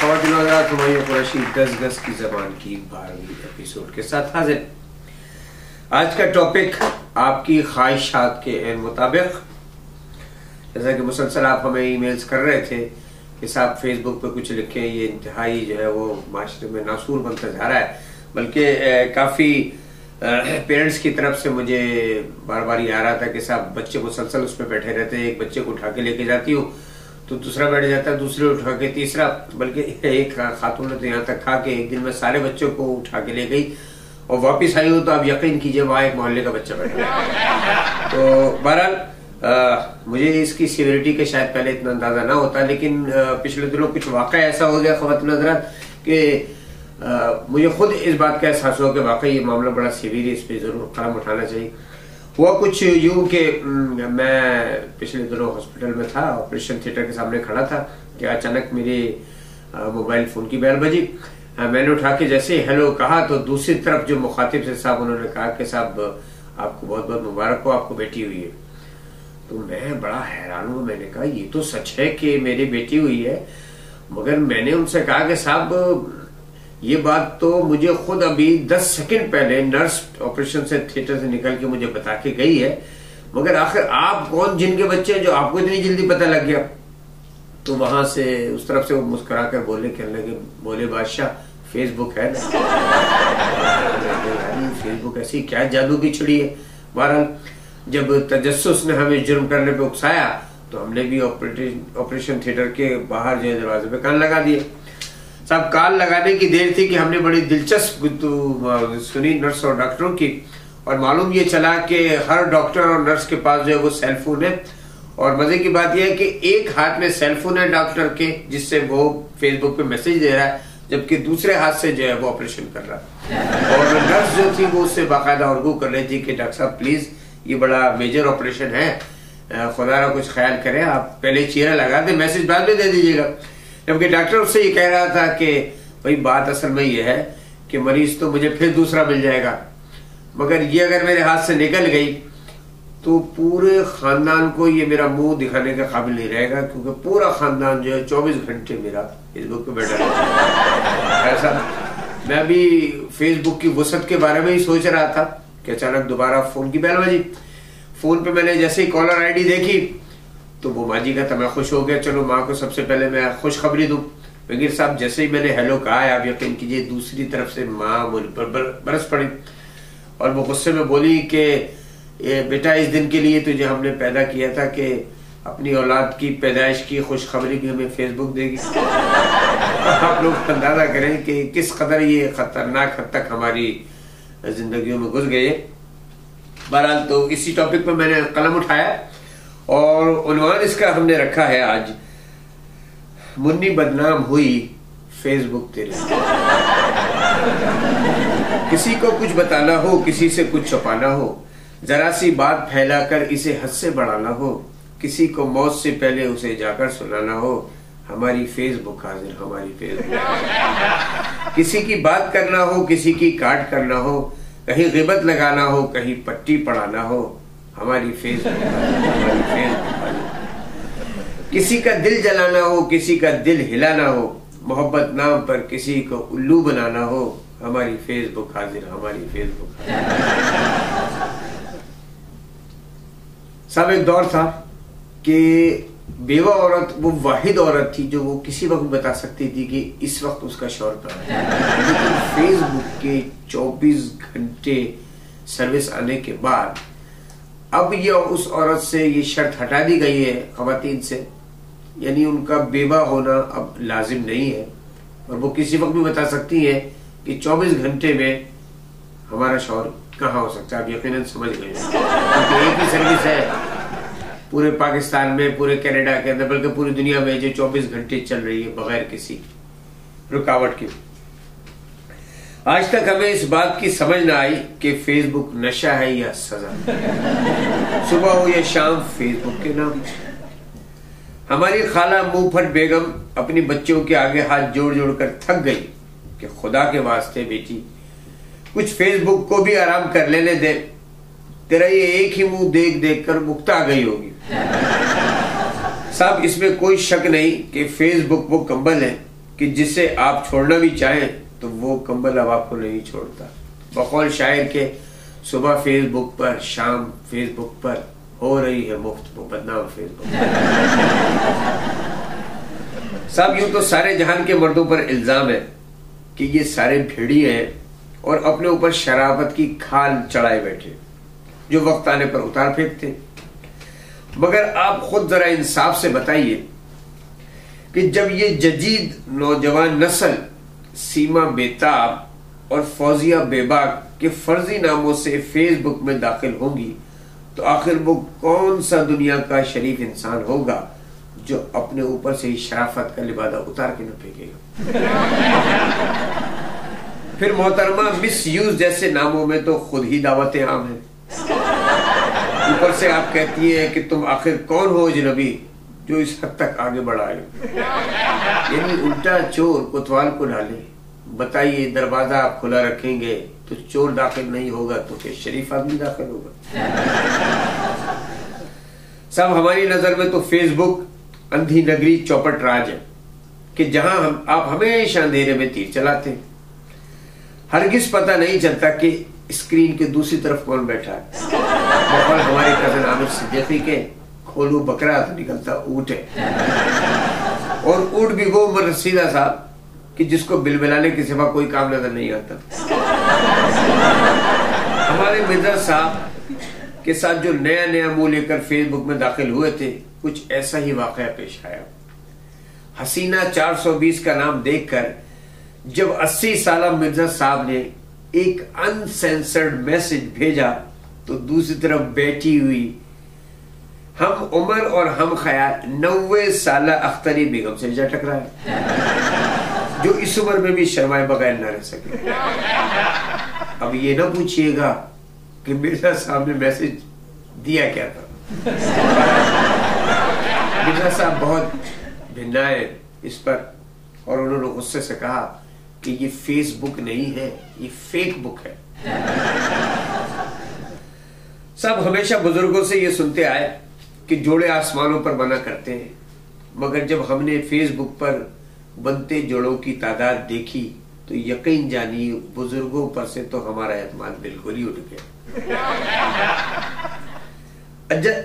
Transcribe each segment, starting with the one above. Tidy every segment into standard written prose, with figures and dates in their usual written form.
ख़वातीन और हज़रात, हुमायूं कुरैशी 10 गज की ज़बान की 12वीं एपिसोड के साथ हाजिर। आज का टॉपिक आपकी ख्वाहिशात के मुताबिक, जैसा कि मुसलसल आप हमें ईमेल्स कर रहे थे कि साहब फेसबुक पे कुछ लिखें, ये इंतहाई जो है वो माशरे में नासूर बनता जा रहा है। बल्कि काफ़ी पेरेंट्स की तरफ से मुझे बार बार ये आ रहा था कि साहब बच्चे मुसलसल उस पर बैठे रहते हैं, एक बच्चे को उठा के लेके जाती हूँ तो दूसरा बैठ जाता है, दूसरे उठा के तीसरा, बल्कि एक खातून ने तो यहाँ तक कहा कि एक दिन में सारे बच्चों को उठा के ले गई और वापस आई हूँ तो आप यकीन कीजिए वहाँ एक मोहल्ले का बच्चा बैठा। तो बहरहाल मुझे इसकी सीवियरिटी के शायद पहले इतना अंदाजा ना होता, लेकिन पिछले दिनों कुछ वाक़या ऐसा हो गया ख़वातीन हज़रात कि मुझे खुद इस बात का एहसास हुआ कि वाकई ये मामला बड़ा सीवियर है, इस पर ज़रूर कदम उठाना चाहिए। हुआ कुछ यूं कि मैं पिछले दिनों हॉस्पिटल में था, ऑपरेशन थिएटर के सामने खड़ा था कि अचानक मेरे मोबाइल फ़ोन की बेल बजी। मैंने उठा के जैसे हेलो कहा तो दूसरी तरफ जो मुखातिब से साहब उन्होंने कहा कि साहब आपको बहुत बहुत मुबारक हो, आपको बेटी हुई है। तो मैं बड़ा हैरान हूँ। मैंने कहा ये तो सच है कि मेरी बेटी हुई है, मगर मैंने उनसे कहा कि साहब ये बात तो मुझे खुद अभी 10 सेकंड पहले नर्स ऑपरेशन से थिएटर से निकल के मुझे बता के गई है, मगर आखिर आप कौन जिनके बच्चे हैं जो आपको इतनी जल्दी पता लग गया। तो वहां से उस तरफ से वो मुस्कुरा कर बोले, कहने लगे, बोले बादशाह फेसबुक है ना। फेसबुक ऐसी क्या जादू की छुड़ी है। बहरहाल जब तजस्सुस ने हमें जुर्म करने पे उकसाया तो हमने भी ऑपरेशन थिएटर के बाहर जो दरवाजे पे कान लगा दिए। सब कान लगाने की देर थी कि हमने बड़ी दिलचस्प गुफ्तगू सुनी नर्स और डॉक्टरों की, और मालूम ये चला कि हर डॉक्टर और नर्स के पास जो है वो सेलफोन है, और मजे की बात यह है कि एक हाथ में सेलफोन है डॉक्टर के जिससे वो फेसबुक पे मैसेज दे रहा है, जबकि दूसरे हाथ से जो है वो ऑपरेशन कर रहा है। और नर्स जो थी वो उससे बाकायदा अर्गू कर रही थी कि डॉक्टर साहब प्लीज ये बड़ा मेजर ऑपरेशन है, खुदा ना कुछ ख्याल करें, आप पहले चेहरा लगा दे, मैसेज बाद में दे दीजिएगा। जबकि डॉक्टर उससे ये कह रहा था कि भाई बात असल में ये है कि मरीज तो मुझे फिर दूसरा मिल जाएगा, मगर ये अगर मेरे हाथ से निकल गई तो पूरे खानदान को ये मेरा मुंह दिखाने का काबिल नहीं रहेगा, क्योंकि पूरा खानदान जो है 24 घंटे मेरा फेसबुक पे बैठा रहता है। ऐसा मैं भी फेसबुक की वसअत के बारे में ही सोच रहा था कि अचानक दोबारा फोन की बेल बजी। फोन पे मैंने जैसे ही कॉलर आईडी देखी तो वो माँ जी का था, मैं खुश हो गया, चलो माँ को सबसे पहले मैं खुशखबरी दूं। वकील साहब जैसे ही मैंने हेलो कहा है, आप यकीन कीजिए दूसरी तरफ से माँ मुझ पर बरस पड़ी और वो गुस्से में बोली कि बेटा इस दिन के लिए तुझे हमने पैदा किया था कि अपनी औलाद की पैदाइश की खुशखबरी भी हमें फेसबुक देगी। आप लोग अंदाजा करें कि किस कदर ये खतरनाक हद तक हमारी जिंदगियों में घुस गई है। बहरहाल तो इसी टॉपिक पर मैंने कलम उठाया और उन्वान इसका हमने रखा है आज, मुन्नी बदनाम हुई फेसबुक तेरे। किसी को कुछ बताना हो, किसी से कुछ छुपाना हो, जरा सी बात फैलाकर इसे हद से बढ़ाना हो, किसी को मौत से पहले उसे जाकर सुनाना हो, हमारी फेसबुक हाजिर, हमारी फेसबुक। किसी की बात करना हो, किसी की काट करना हो, कहीं गिबत लगाना हो, कहीं पट्टी पढ़ाना हो, हमारी फेसबुक, हमारी फेसबुक। किसी का दिल जलाना हो, किसी का दिल हिलाना हो, मोहब्बत नाम पर किसी को उल्लू बनाना हो, हमारी फेसबुक हाजिर, हमारी फेसबुक। सब एक दौर था कि बेवा औरत वो वाहिद औरत थी जो वो किसी वक्त बता सकती थी कि इस वक्त उसका शौहर कहाँ है। लेकिन फेसबुक के 24 घंटे सर्विस आने के बाद अब ये उस औरत से ये शर्त हटा दी गई है ख़वातीन से, यानी उनका बेवा होना अब लाजिम नहीं है, और वो किसी वक्त भी बता सकती है कि 24 घंटे में हमारा शौहर कहाँ हो सकता है। आप यकीनन समझ गए, क्योंकि एक ही सर्विस है पूरे पाकिस्तान में, पूरे कनाडा के अंदर, बल्कि पूरी दुनिया में जो 24 घंटे चल रही है बगैर किसी रुकावट के। आज तक हमें इस बात की समझ ना आई कि फेसबुक नशा है या सजा। सुबह हो या शाम फेसबुक के नाम। हमारी खाला मुंहफट बेगम अपनी बच्चों के आगे हाथ जोड़ जोड़ कर थक गई कि खुदा के वास्ते बेटी कुछ फेसबुक को भी आराम कर लेने दे, तेरा ये एक ही मुंह देख देख कर मुक्ता आ गई होगी। साहब इसमें कोई शक नहीं कि फेसबुक वो कंबल है कि जिसे आप छोड़ना भी चाहें तो वो कंबल अब आपको नहीं छोड़ता। बकौल शायर के, सुबह फेसबुक पर, शाम फेसबुक पर, हो रही है मुफ्त बदनाम फेसबुक। साहब यूं तो सारे जहान के मर्दों पर इल्जाम है कि ये सारे भेड़िए हैं और अपने ऊपर शराबत की खाल चढ़ाए बैठे, जो वक्त आने पर उतार फेंकते। मगर आप खुद जरा इंसाफ से बताइए कि जब ये जदीद नौजवान नस्ल सीमा बेताब और फौजिया बेबाक के फर्जी नामों से फेसबुक में दाखिल होंगी तो आखिर वो कौन सा दुनिया का शरीफ इंसान होगा जो अपने ऊपर से ही शराफत का लिबादा उतार के न फेंकेगा। फिर मोहतरमा मिस यूज जैसे नामों में तो खुद ही दावतें आम हैं। ऊपर से आप कहती हैं कि तुम आखिर कौन हो अजनबी जो इस हद तक आगे बढ़ाए। यानी उल्टा चोर कोतवाल को डाले। बताइए, दरवाजा आप खुला रखेंगे तो चोर दाखिल नहीं होगा तो फिर शरीफ आदमी दाखिल होगा। साहब हमारी नजर में तो फेसबुक अंधी नगरी चौपट राज है कि जहां आप हमेशा अंधेरे में तीर चलाते हैं। हरगिज पता नहीं चलता कि स्क्रीन के दूसरी तरफ कौन बैठा है। बकौल हमारे कजन आमिर सिद्दीकी के, खोलू बकरा तो निकलता ऊंट है। और ऊंट भी वो उम्र रसीदा साहब कि जिसको बिलबिलाने के सिवा कोई काम नजर नहीं आता। हमारे मिर्जा साहब के साथ जो नया नया मुंह लेकर फेसबुक में दाखिल हुए थे, कुछ ऐसा ही वाकया पेश आया। हसीना 420 का नाम देखकर जब 80 साल मिर्जा साहब ने एक अनसेंसर्ड मैसेज भेजा तो दूसरी तरफ बैठी हुई हम उमर और हम ख्याल 90 साल अख्तरी बेगम से जा टकराया, जो इस उम्र में भी शर्माए बगैर न रह सके। अब ये ना पूछिएगा कि मिर्जा साहब ने मैसेज दिया क्या था। मिर्जा साहब बहुत भिन्नाए इस पर और उन्होंने गुस्से से कहा कि ये फेसबुक नहीं है, ये फेक बुक है। सब हमेशा बुजुर्गों से ये सुनते आए कि जोड़े आसमानों पर बना करते हैं, मगर जब हमने फेसबुक पर बनते जोड़ों की तादाद देखी तो यकीन जानिए बुजुर्गों पर से तो हमारा एतमाद बिल्कुल ही उठ गया।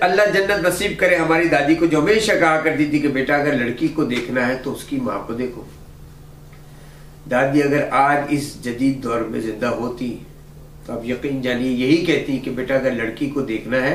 अल्लाह जन्नत नसीब करे हमारी दादी को, जो हमेशा कहा करती थी कि बेटा अगर लड़की को देखना है तो उसकी माँ को देखो। दादी अगर आज इस जदीद दौर में जिंदा होती तो अब यकीन जानिए यही कहती कि बेटा अगर लड़की को देखना है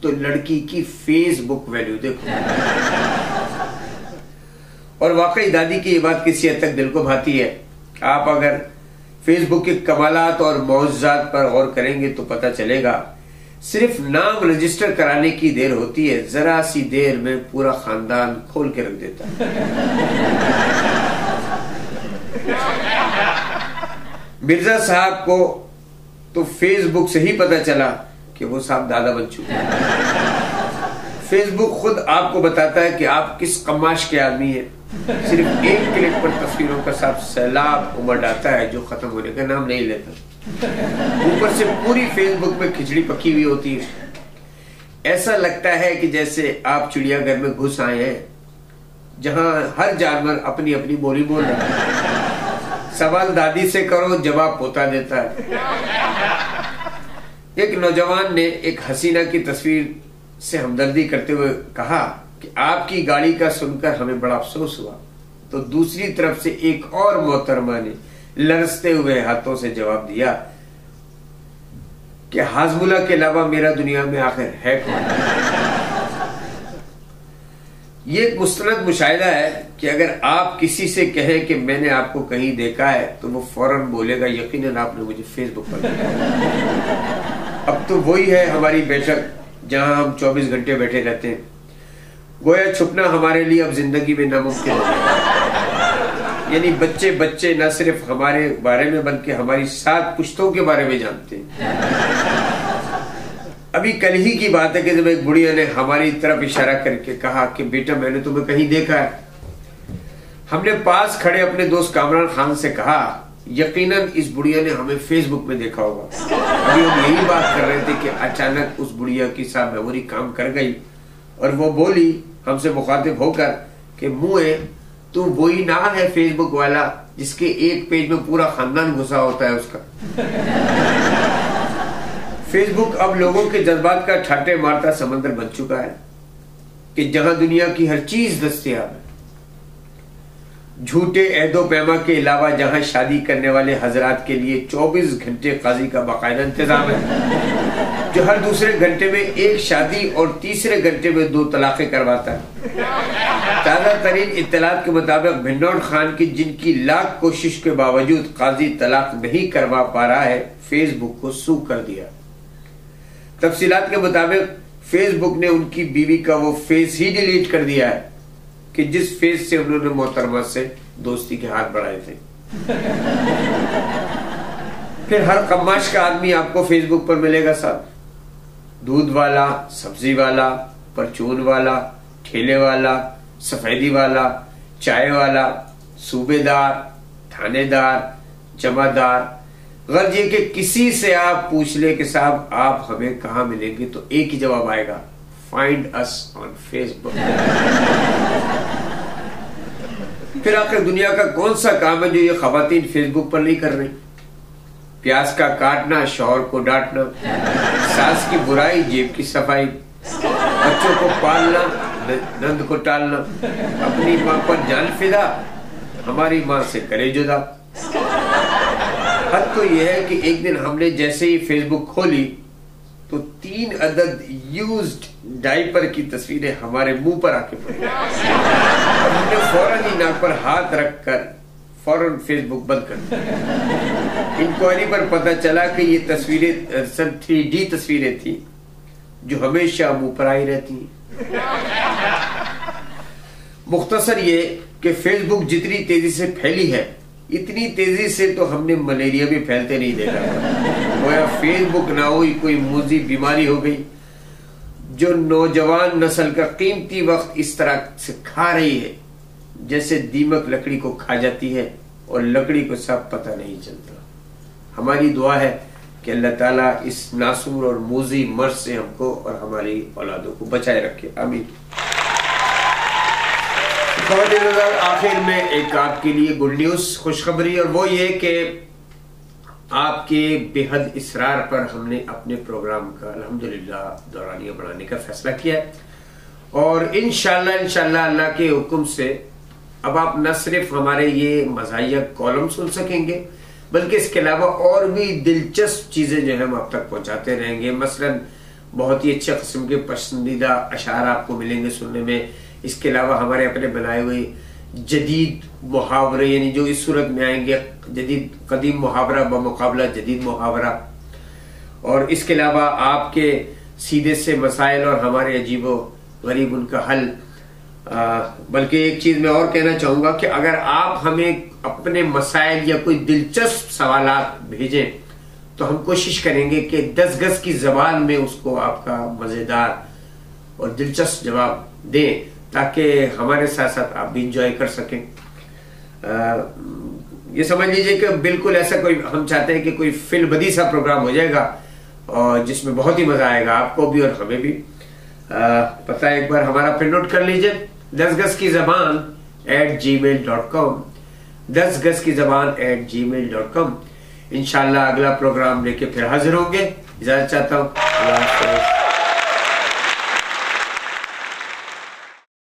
तो लड़की की फेसबुक वैल्यू देखो। और वाकई दादी की ये बात किसी हद तक दिल को भाती है। आप अगर फेसबुक के कमालात और मौजूदात पर गौर करेंगे तो पता चलेगा सिर्फ नाम रजिस्टर कराने की देर होती है, जरा सी देर में पूरा खानदान खोल के रख देता है। मिर्जा साहब को तो फेसबुक से ही पता चला कि वो साहब दादा बन चुके हैं। फेसबुक खुद आपको बताता है कि आप किस कमाश के आदमी हैं। सिर्फ एक क्लिक पर तस्वीरों का साहब सैलाब उमड़ आता है जो खत्म होने का नाम नहीं लेता। ऊपर से पूरी फेसबुक में खिचड़ी पकी हुई होती है। ऐसा लगता है कि जैसे आप चिड़ियाघर में घुस आए हैं जहां हर जानवर अपनी अपनी बोली बोल रहा है। सवाल दादी से करो, जवाब पोता देता है। एक नौजवान ने एक हसीना की तस्वीर से हमदर्दी करते हुए कहा कि आपकी गाड़ी का सुनकर हमें बड़ा अफसोस हुआ, तो दूसरी तरफ से एक और मोहतरमा ने लरसते हुए हाथों से जवाब दिया कि हाजमुला के अलावा मेरा दुनिया में आखिर है कौन। ये एक मुस्तनद मुशाहिदा है कि अगर आप किसी से कहें कि मैंने आपको कहीं देखा है तो वो फौरन बोलेगा यकीनन आपने मुझे फेसबुक पर देखा। अब तो वही है हमारी बैठक जहां हम 24 घंटे बैठे रहते हैं। गोया छुपना हमारे लिए अब जिंदगी में नामुमकिन हो गया। यानी बच्चे बच्चे न सिर्फ हमारे बारे में बल्कि हमारी 7 पुश्तों के बारे में जानते हैं। अभी कल ही की बात है कि जब एक बुढ़िया ने हमारी तरफ इशारा करके कहा कि बेटा मैंने तुम्हें कहीं देखा है। हमने पास खड़े अपने दोस्त कामरान खान से कहा यकीनन इस बुढ़िया ने हमें फेसबुक में देखा होगा। अभी हम यही बात कर रहे थे कि अचानक उस बुढ़िया की साहब मेमोरी काम कर गई और वो बोली हमसे मुखातिब होकर कि मुँह तो वही ना है फेसबुक वाला जिसके एक पेज में पूरा खानदान घुसा होता है उसका। फेसबुक अब लोगों के जज्बात का ठाटे मारता समंदर बन चुका है कि जहां दुनिया की हर चीज दस्तयाब है। झूठे अहदो पैमा के अलावा जहां शादी करने वाले हजरात के लिए 24 घंटे काजी का बाकायदा इंतजाम है, जो हर दूसरे घंटे में एक शादी और तीसरे घंटे में 2 तलाक़ें करवाता है। ताज़ा तरीन इत्तलात के मुताबिक भिंडोन खान की जिनकी लाख कोशिश के बावजूद काजी तलाक नहीं करवा पा रहा है, फेसबुक को सू कर दिया। तफसीलात के मुताबिक फेसबुक ने उनकी बीवी का वो फेस ही डिलीट कर दिया है कि जिस फेस से उन्होंने मोहतरमा से दोस्ती के हाथ बढ़ाए थे। फिर हर कमाश का आदमी आपको फेसबुक पर मिलेगा साहब, दूध वाला, सब्जी वाला, परचून वाला, ठेले वाला, सफेदी वाला, चाय वाला, सूबेदार, थानेदार, जमादार। गर्ज ये कि किसी से आप पूछ ले कि साहब आप हमें कहां मिलेंगे, तो एक ही जवाब आएगा, फाइंड अस ऑन फेसबुक। फिर आखिर दुनिया का कौन सा काम है जो ये खवातीन फेसबुक पर नहीं कर रही? प्याज का काटना, शौहर को डांटना, सास की बुराई, जेब की सफाई, बच्चों को पालना, नंद को टालना, अपनी मां पर जान फिदा, हमारी मां से करे जुदा। हद तो यह है कि एक दिन हमने जैसे ही फेसबुक खोली तो 3 अदद यूज्ड डायपर की तस्वीरें हमारे मुंह पर आके पड़ी और हमने फौरन ही नाक पर हाथ रखकर फौरन फेसबुक बंद कर दिया। इंक्वायरी पर पता चला कि ये तस्वीरें दरअसल 3D तस्वीरें थी जो हमेशा मुंह पर आई रहती। मुख्तसर ये कि फेसबुक जितनी तेजी से फैली है, इतनी तेजी से तो हमने मलेरिया भी फैलते नहीं देखा। गोया फेसबुक ना हुई कोई मुजी बीमारी हो गई जो नौजवान नस्ल का कीमती वक्त इस तरह से खा रही है जैसे दीमक लकड़ी को खा जाती है और लकड़ी को सब पता नहीं चलता। हमारी दुआ है कि अल्लाह ताला इस नासूर और मुजी मर्ज से हमको और हमारी औलादों को बचाए रखे, आमीन। आखिर में एक आपके लिए गुड न्यूज, खुशखबरी, और वो ये कि आपके बेहद इसरार पर हमने अपने प्रोग्राम का अल्हम्दुलिल्लाह दौरानिया बढ़ाने का फैसला किया है और इंशाल्लाह अल्लाह के हुक्म से अब आप न सिर्फ हमारे ये मज़ाहिया कॉलम सुन सकेंगे बल्कि इसके अलावा और भी दिलचस्प चीजें जो है हम आप तक पहुंचाते रहेंगे। मसलन बहुत ही अच्छे किस्म के पसंदीदा अशार आपको मिलेंगे सुनने में। इसके अलावा हमारे अपने बनाए हुए जदीद मुहावरे, यानी जो इस सूरत में आएंगे, जदीद कदीम मुहावरा बमुकाबला जदीद मुहावरा, और इसके अलावा आपके सीधे से मसाइल और हमारे अजीबो गरीब उनका हल। बल्कि एक चीज मैं और कहना चाहूंगा कि अगर आप हमें अपने मसाइल या कोई दिलचस्प सवालात भेजें तो हम कोशिश करेंगे कि 10 गज की जबान में उसको आपका मजेदार और दिलचस्प जवाब दें ताकि हमारे साथ साथ आप भी इंजॉय कर सकें। ये समझ लीजिए कि बिल्कुल ऐसा कोई, हम चाहते हैं कि कोई फिल्मबदी सा प्रोग्राम हो जाएगा और जिसमें बहुत ही मजा आएगा आपको भी और हमें भी। पता है, एक बार हमारा प्रिंट आउट कर लीजिए, 10 गज की जबान @gmail.com, 10 गज की जबान @gmail.com। इंशाल्लाह अगला प्रोग्राम लेके फिर हाजिर होंगे। इजाजत चाहता हूँ।